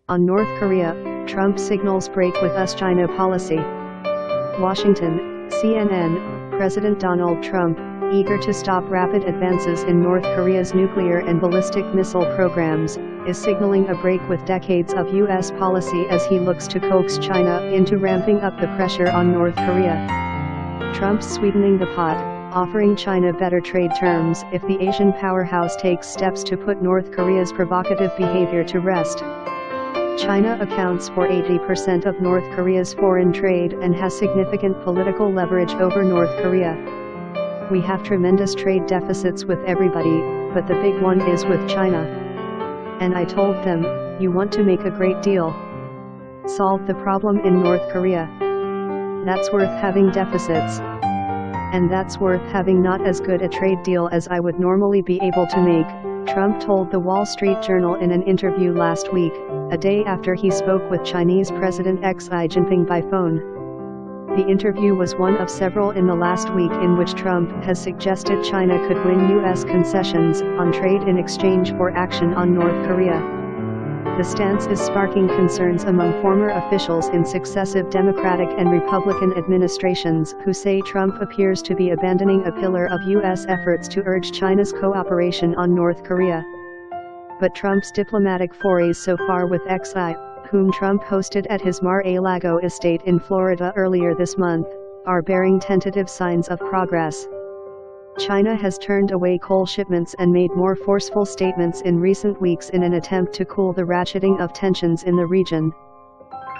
On North Korea, Trump signals break with US-China policy. Washington, CNN, President Donald Trump, eager to stop rapid advances in North Korea's nuclear and ballistic missile programs, is signaling a break with decades of U.S. policy as he looks to coax China into ramping up the pressure on North Korea. Trump's sweetening the pot, offering China better trade terms if the Asian powerhouse takes steps to put North Korea's provocative behavior to rest. China accounts for 80% of North Korea's foreign trade and has significant political leverage over North Korea. We have tremendous trade deficits with everybody, but the big one is with China. And I told them, you want to make a great deal. Solve the problem in North Korea. That's worth having deficits. And that's worth having not as good a trade deal as I would normally be able to make, Trump told the Wall Street Journal in an interview last week, a day after he spoke with Chinese President Xi Jinping by phone. The interview was one of several in the last week in which Trump has suggested China could win U.S. concessions on trade in exchange for action on North Korea. The stance is sparking concerns among former officials in successive Democratic and Republican administrations who say Trump appears to be abandoning a pillar of U.S. efforts to urge China's cooperation on North Korea. But Trump's diplomatic forays so far with Xi, whom Trump hosted at his Mar-a-Lago estate in Florida earlier this month, are bearing tentative signs of progress. China has turned away coal shipments and made more forceful statements in recent weeks in an attempt to cool the ratcheting of tensions in the region.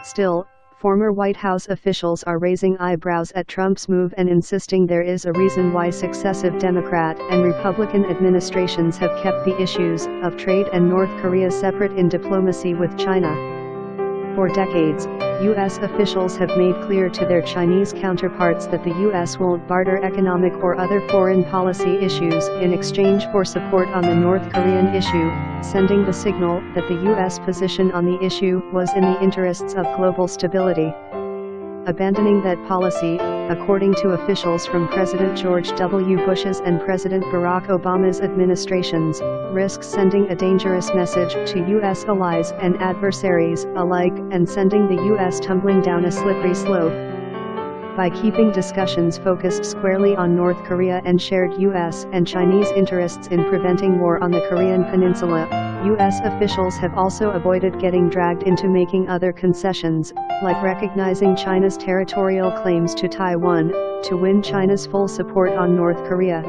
Still, former White House officials are raising eyebrows at Trump's move and insisting there is a reason why successive Democrat and Republican administrations have kept the issues of trade and North Korea separate in diplomacy with China. For decades, U.S. officials have made clear to their Chinese counterparts that the U.S. won't barter economic or other foreign policy issues in exchange for support on the North Korean issue, sending the signal that the U.S. position on the issue was in the interests of global stability. Abandoning that policy, according to officials from President George W. Bush's and President Barack Obama's administrations, risks sending a dangerous message to U.S. allies and adversaries alike and sending the U.S. tumbling down a slippery slope. By keeping discussions focused squarely on North Korea and shared U.S. and Chinese interests in preventing war on the Korean Peninsula, U.S. officials have also avoided getting dragged into making other concessions, like recognizing China's territorial claims to Taiwan, to win China's full support on North Korea.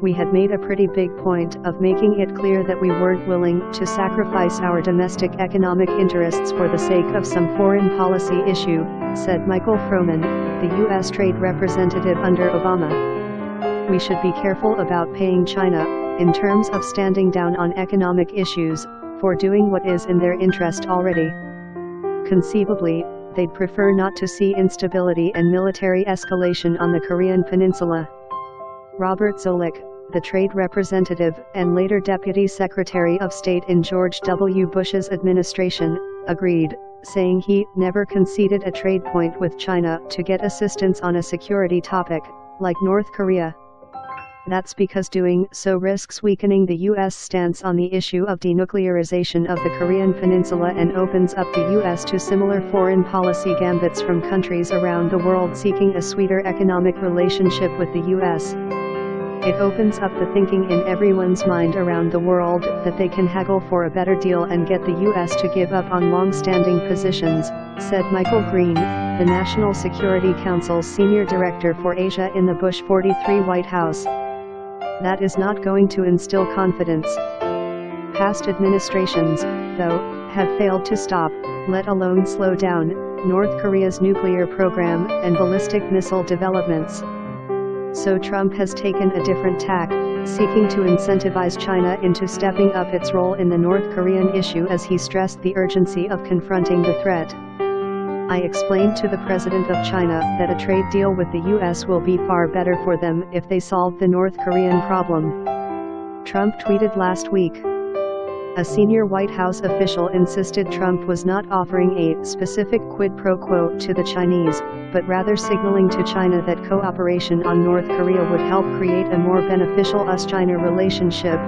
We had made a pretty big point of making it clear that we weren't willing to sacrifice our domestic economic interests for the sake of some foreign policy issue, said Michael Froman, the U.S. trade representative under Obama. We should be careful about paying China, in terms of standing down on economic issues, for doing what is in their interest already. Conceivably, they'd prefer not to see instability and military escalation on the Korean Peninsula. Robert Zoellick, the trade representative and later Deputy Secretary of State in George W. Bush's administration, agreed, saying he never conceded a trade point with China to get assistance on a security topic, like North Korea. That's because doing so risks weakening the U.S. stance on the issue of denuclearization of the Korean Peninsula and opens up the U.S. to similar foreign policy gambits from countries around the world seeking a sweeter economic relationship with the U.S. It opens up the thinking in everyone's mind around the world that they can haggle for a better deal and get the U.S. to give up on long-standing positions, said Michael Green, the National Security Council's senior director for Asia in the Bush 43 White House. That is not going to instill confidence. Past administrations, though, have failed to stop, let alone slow down, North Korea's nuclear program and ballistic missile developments. So Trump has taken a different tack, seeking to incentivize China into stepping up its role in the North Korean issue as he stressed the urgency of confronting the threat. I explained to the President of China that a trade deal with the U.S. will be far better for them if they solve the North Korean problem. Trump tweeted last week. A senior White House official insisted Trump was not offering a specific quid pro quo to the Chinese, but rather signaling to China that cooperation on North Korea would help create a more beneficial US-China relationship.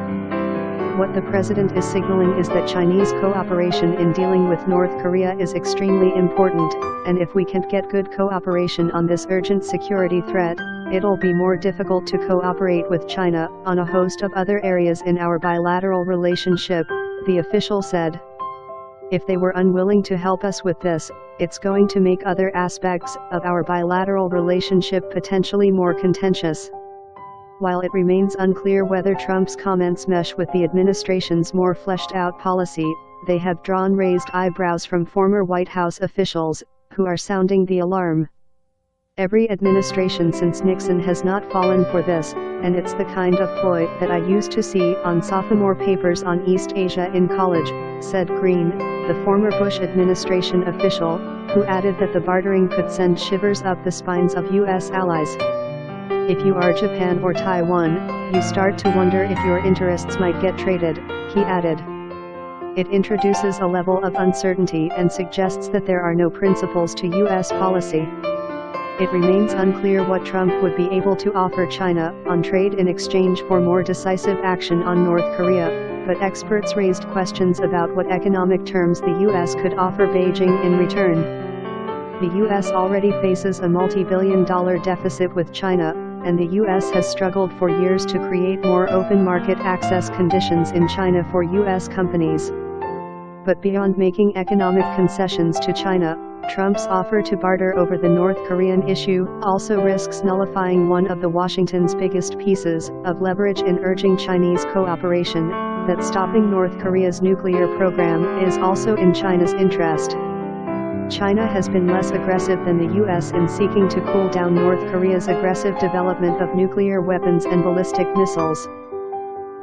What the president is signaling is that Chinese cooperation in dealing with North Korea is extremely important, and if we can't get good cooperation on this urgent security threat, it'll be more difficult to cooperate with China on a host of other areas in our bilateral relationship, the official said. If they were unwilling to help us with this, it's going to make other aspects of our bilateral relationship potentially more contentious. While it remains unclear whether Trump's comments mesh with the administration's more fleshed-out policy, they have drawn raised eyebrows from former White House officials, who are sounding the alarm. Every administration since Nixon has not fallen for this, and it's the kind of ploy that I used to see on sophomore papers on East Asia in college, said Green, the former Bush administration official, who added that the bartering could send shivers up the spines of U.S. allies. If you are Japan or Taiwan, you start to wonder if your interests might get traded, he added. It introduces a level of uncertainty and suggests that there are no principles to U.S. policy. It remains unclear what Trump would be able to offer China on trade in exchange for more decisive action on North Korea, but experts raised questions about what economic terms the U.S. could offer Beijing in return. The U.S. already faces a multi-billion-dollar deficit with China, and the U.S. has struggled for years to create more open market access conditions in China for U.S. companies. But beyond making economic concessions to China, Trump's offer to barter over the North Korean issue also risks nullifying one of the Washington's biggest pieces of leverage in urging Chinese cooperation, that stopping North Korea's nuclear program is also in China's interest. China has been less aggressive than the U.S. in seeking to cool down North Korea's aggressive development of nuclear weapons and ballistic missiles.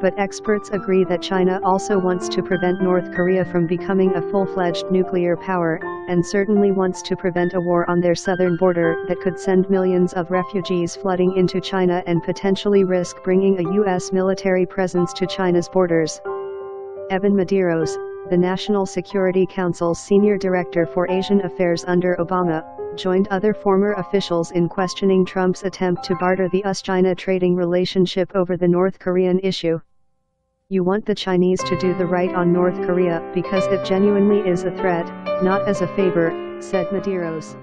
But experts agree that China also wants to prevent North Korea from becoming a full-fledged nuclear power, and certainly wants to prevent a war on their southern border that could send millions of refugees flooding into China and potentially risk bringing a U.S. military presence to China's borders. Evan Medeiros, the National Security Council's senior director for Asian affairs under Obama, joined other former officials in questioning Trump's attempt to barter the US-China trading relationship over the North Korean issue. You want the Chinese to do the right on North Korea because it genuinely is a threat, not as a favor, said Medeiros.